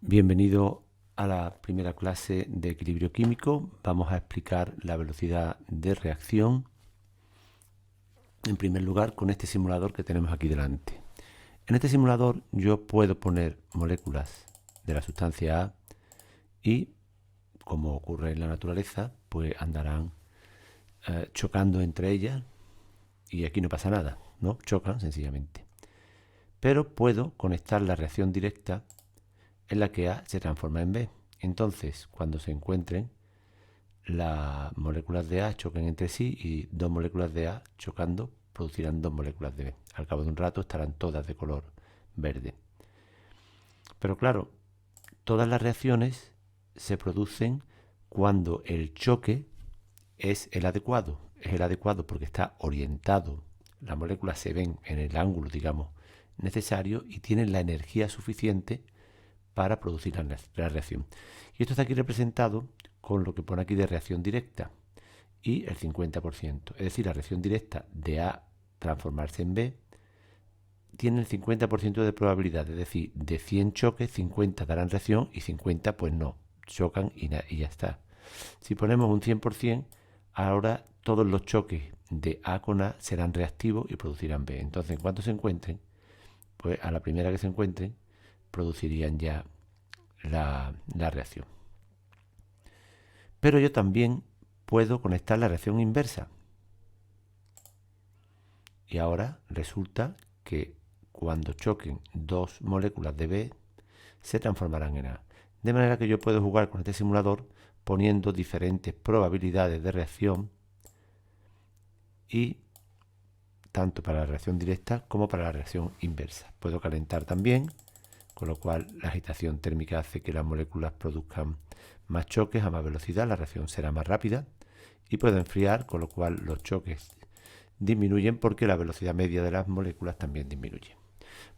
Bienvenido a la primera clase de equilibrio químico. Vamos a explicar la velocidad de reacción, en primer lugar, con este simulador que tenemos aquí delante. En este simulador yo puedo poner moléculas de la sustancia A y, como ocurre en la naturaleza, pues andarán chocando entre ellas y aquí no pasa nada, ¿no? Chocan sencillamente. Pero puedo conectar la reacción directa en la que A se transforma en B. Entonces, cuando se encuentren, las moléculas de A choquen entre sí y dos moléculas de A chocando producirán dos moléculas de B. Al cabo de un rato estarán todas de color verde. Pero claro, todas las reacciones se producen cuando el choque es el adecuado. Es el adecuado porque está orientado. Las moléculas se ven en el ángulo, digamos, necesario y tienen la energía suficiente para producir la reacción. Y esto está aquí representado con lo que pone aquí de reacción directa y el 50%. Es decir, la reacción directa de A transformarse en B tiene el 50% de probabilidad, es decir, de 100 choques, 50 darán reacción y 50 pues no, chocan y ya está. Si ponemos un 100%, ahora todos los choques de A con A serán reactivos y producirán B. Entonces, en cuanto se encuentren, pues a la primera que se encuentren, producirían ya la reacción. Pero yo también puedo conectar la reacción inversa. Y ahora resulta que cuando choquen dos moléculas de B, se transformarán en A. De manera que yo puedo jugar con este simulador poniendo diferentes probabilidades de reacción y tanto para la reacción directa como para la reacción inversa. Puedo calentar también, con lo cual la agitación térmica hace que las moléculas produzcan más choques a más velocidad, la reacción será más rápida, y puedo enfriar, con lo cual los choques disminuyen porque la velocidad media de las moléculas también disminuye.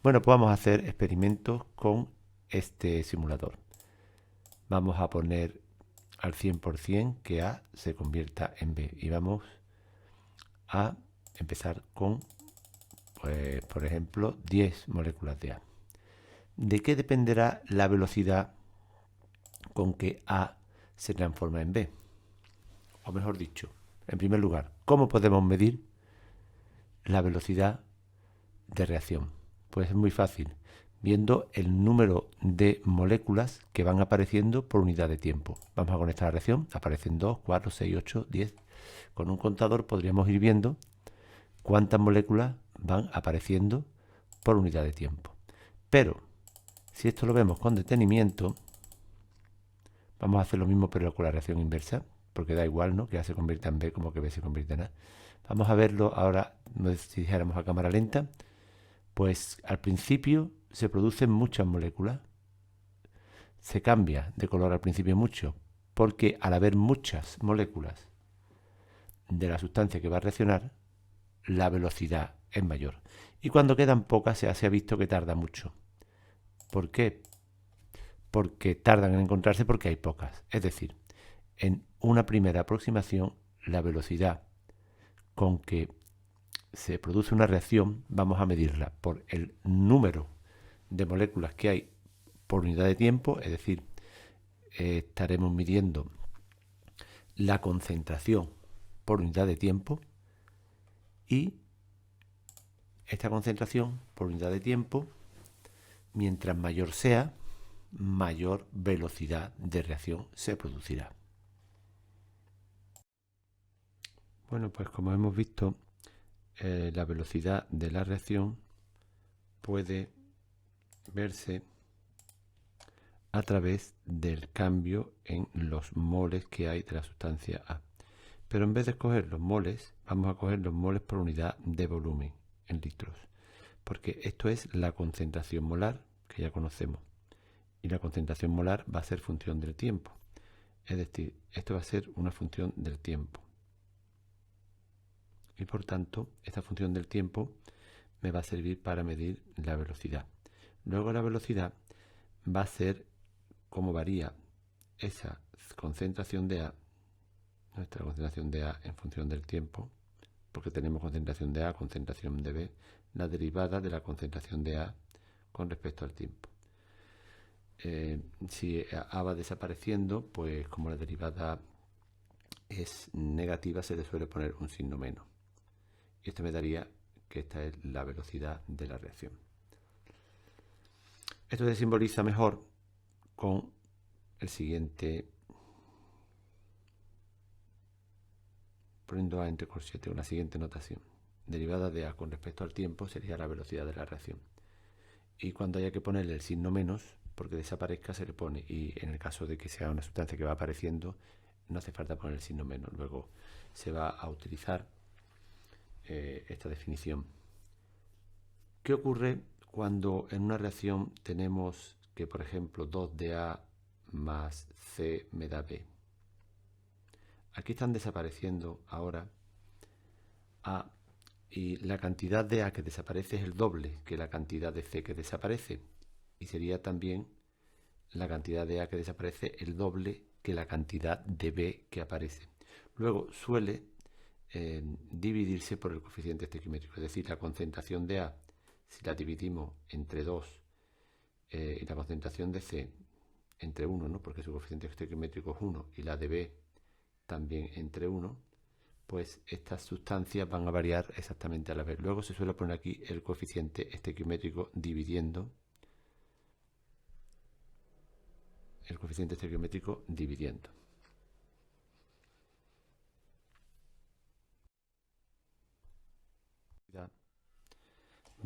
Bueno, pues vamos a hacer experimentos con este simulador. Vamos a poner al 100% que A se convierta en B y vamos a empezar con, pues, por ejemplo, 10 moléculas de A. ¿De qué dependerá la velocidad con que A se transforma en B? O mejor dicho, en primer lugar, ¿cómo podemos medir la velocidad de reacción? Pues es muy fácil, viendo el número de moléculas que van apareciendo por unidad de tiempo. Vamos a conectar la reacción, aparecen 2, 4, 6, 8, 10. Con un contador podríamos ir viendo cuántas moléculas van apareciendo por unidad de tiempo. Pero, si esto lo vemos con detenimiento, vamos a hacer lo mismo pero con la reacción inversa, porque da igual, ¿no? Que A se convierta en B como que B se convierta en A. Vamos a verlo ahora, si dijéramos a cámara lenta, pues al principio se producen muchas moléculas. Se cambia de color al principio mucho, porque al haber muchas moléculas de la sustancia que va a reaccionar, la velocidad es mayor. Y cuando quedan pocas se ha visto que tarda mucho. ¿Por qué? Porque tardan en encontrarse porque hay pocas. Es decir, en una primera aproximación, la velocidad con que se produce una reacción, vamos a medirla por el número de moléculas que hay por unidad de tiempo, es decir, estaremos midiendo la concentración por unidad de tiempo y esta concentración por unidad de tiempo, mientras mayor sea, mayor velocidad de reacción se producirá. Bueno, pues como hemos visto, la velocidad de la reacción puede verse a través del cambio en los moles que hay de la sustancia A. Pero en vez de escoger los moles, vamos a coger los moles por unidad de volumen en litros, porque esto es la concentración molar que ya conocemos y la concentración molar va a ser función del tiempo, es decir, esto va a ser una función del tiempo y por tanto esta función del tiempo me va a servir para medir la velocidad. Luego la velocidad va a ser cómo varía esa concentración de A, nuestra concentración de A en función del tiempo, porque tenemos concentración de A, concentración de B, la derivada de la concentración de A con respecto al tiempo. Si A va desapareciendo, pues como la derivada es negativa, se le suele poner un signo menos. Y esto me daría que esta es la velocidad de la reacción. Esto se simboliza mejor con el siguiente, poniendo A entre corchetes, una siguiente notación. Derivada de A con respecto al tiempo sería la velocidad de la reacción. Y cuando haya que ponerle el signo menos, porque desaparezca, se le pone. Y en el caso de que sea una sustancia que va apareciendo, no hace falta poner el signo menos. Luego se va a utilizar esta definición. ¿Qué ocurre cuando en una reacción tenemos que, por ejemplo, 2 de A más C me da B? Aquí están desapareciendo ahora A, y la cantidad de A que desaparece es el doble que la cantidad de C que desaparece, y sería también la cantidad de A que desaparece el doble que la cantidad de B que aparece. Luego suele dividirse por el coeficiente estequiométrico, es decir, la concentración de A, si la dividimos entre 2 y la concentración de C entre 1, ¿no? Porque su coeficiente estequiométrico es 1 y la de B también entre 1, pues estas sustancias van a variar exactamente a la vez. Luego se suele poner aquí el coeficiente estequiométrico dividiendo. El coeficiente estequiométrico dividiendo.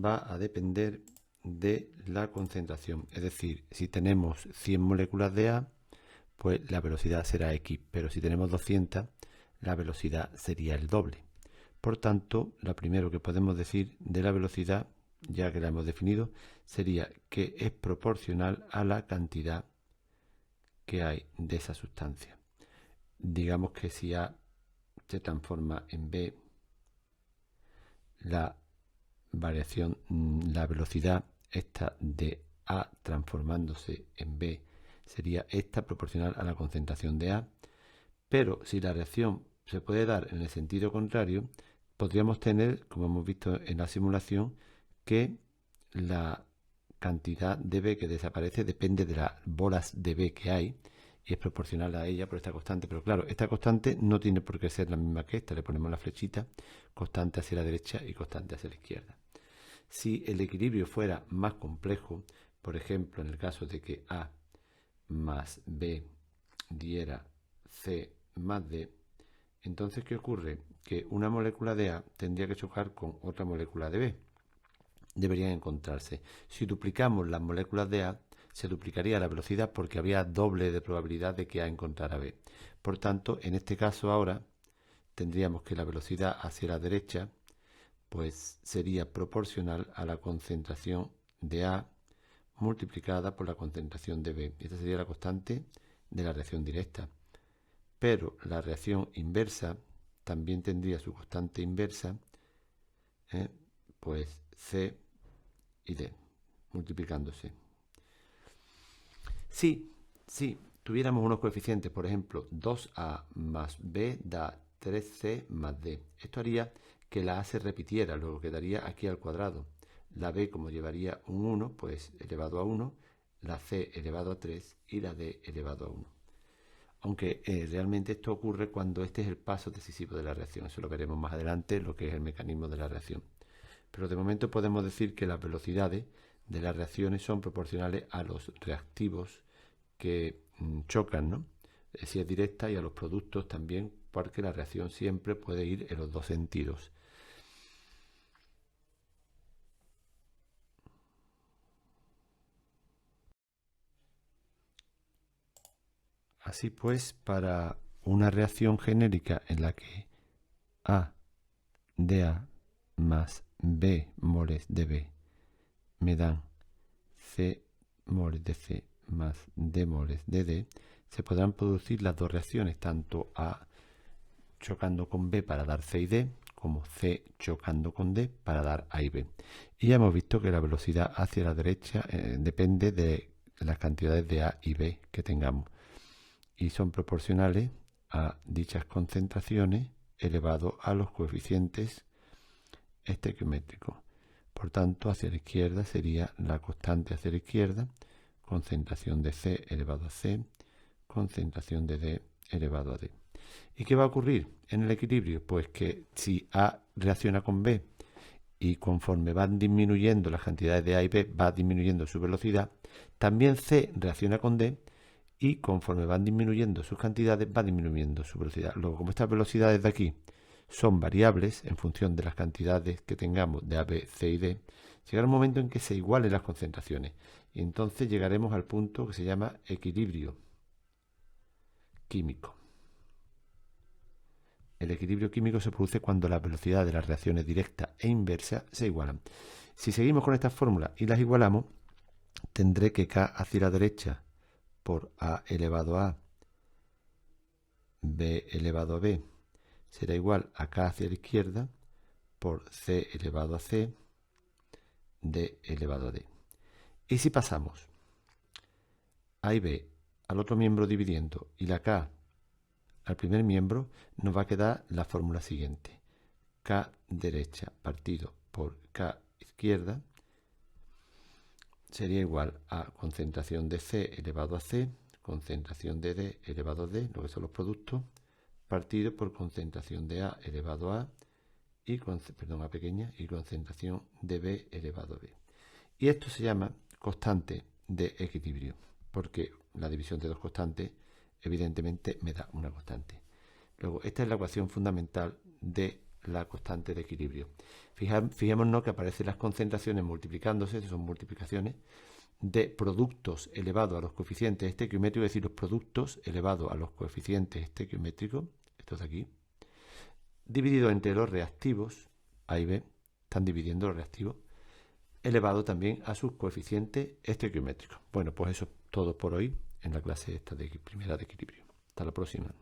Va a depender de la concentración. Es decir, si tenemos 100 moléculas de A, pues la velocidad será X. Pero si tenemos 200, la velocidad sería el doble. Por tanto, lo primero que podemos decir de la velocidad, ya que la hemos definido, sería que es proporcional a la cantidad que hay de esa sustancia. Digamos que si A se transforma en B, la variación, la velocidad esta de A transformándose en B sería esta proporcional a la concentración de A, pero si la reacción se puede dar en el sentido contrario, podríamos tener, como hemos visto en la simulación, que la cantidad de B que desaparece depende de las bolas de B que hay y es proporcional a ella por esta constante. Pero claro, esta constante no tiene por qué ser la misma que esta. Le ponemos la flechita, constante hacia la derecha y constante hacia la izquierda. Si el equilibrio fuera más complejo, por ejemplo, en el caso de que A más B diera C más D, entonces, ¿qué ocurre? Que una molécula de A tendría que chocar con otra molécula de B. Deberían encontrarse. Si duplicamos las moléculas de A, se duplicaría la velocidad porque habría doble de probabilidad de que A encontrara B. Por tanto, en este caso ahora, tendríamos que la velocidad hacia la derecha pues sería proporcional a la concentración de A multiplicada por la concentración de B. Esta sería la constante de la reacción directa. Pero la reacción inversa también tendría su constante inversa, pues C y D, multiplicándose. Si tuviéramos unos coeficientes, por ejemplo, 2A más B da 3C más D. Esto haría que la A se repitiera, luego quedaría aquí al cuadrado. La B, como llevaría un 1, pues elevado a 1, la C elevado a 3 y la D elevado a 1. Aunque realmente esto ocurre cuando este es el paso decisivo de la reacción. Eso lo veremos más adelante, lo que es el mecanismo de la reacción. Pero de momento podemos decir que las velocidades de las reacciones son proporcionales a los reactivos que chocan, ¿no? Si es directa, y a los productos también, porque la reacción siempre puede ir en los dos sentidos. Así pues, para una reacción genérica en la que A de A más B moles de B me dan C moles de C más D moles de D, se podrán producir las dos reacciones, tanto A chocando con B para dar C y D, como C chocando con D para dar A y B. Y ya hemos visto que la velocidad hacia la derecha depende de las cantidades de A y B que tengamos, y son proporcionales a dichas concentraciones elevado a los coeficientes estequiométricos. Por tanto, hacia la izquierda sería la constante hacia la izquierda concentración de C elevado a C, concentración de D elevado a D. ¿Y qué va a ocurrir en el equilibrio? Pues que si A reacciona con B y conforme van disminuyendo las cantidades de A y B, va disminuyendo su velocidad, también C reacciona con D y conforme van disminuyendo sus cantidades, va disminuyendo su velocidad. Luego, como estas velocidades de aquí son variables en función de las cantidades que tengamos de A, B, C y D, llegará un momento en que se igualen las concentraciones y entonces llegaremos al punto que se llama equilibrio químico. El equilibrio químico se produce cuando las velocidades de las reacciones directas e inversas se igualan. Si seguimos con estas fórmulas y las igualamos, tendré que K hacia la derecha por A elevado a B elevado a B será igual a K hacia la izquierda por C elevado a C D elevado a D. Y si pasamos A y B al otro miembro dividiendo y la K al primer miembro, nos va a quedar la fórmula siguiente. K derecha partido por K izquierda sería igual a concentración de C elevado a C, concentración de D elevado a D, lo que son los productos, partido por concentración de A elevado a y A pequeña y concentración de B elevado a B. Y esto se llama constante de equilibrio, porque la división de dos constantes evidentemente me da una constante. Luego, esta es la ecuación fundamental de la constante de equilibrio. Fijémonos que aparecen las concentraciones multiplicándose, son multiplicaciones, de productos elevados a los coeficientes estequiométricos, es decir, los productos elevados a los coeficientes estequiométricos, estos de aquí, dividido entre los reactivos, A y B, están dividiendo los reactivos, elevado también a sus coeficientes estequiométricos. Bueno, pues eso es todo por hoy en la clase esta de primera de equilibrio. Hasta la próxima.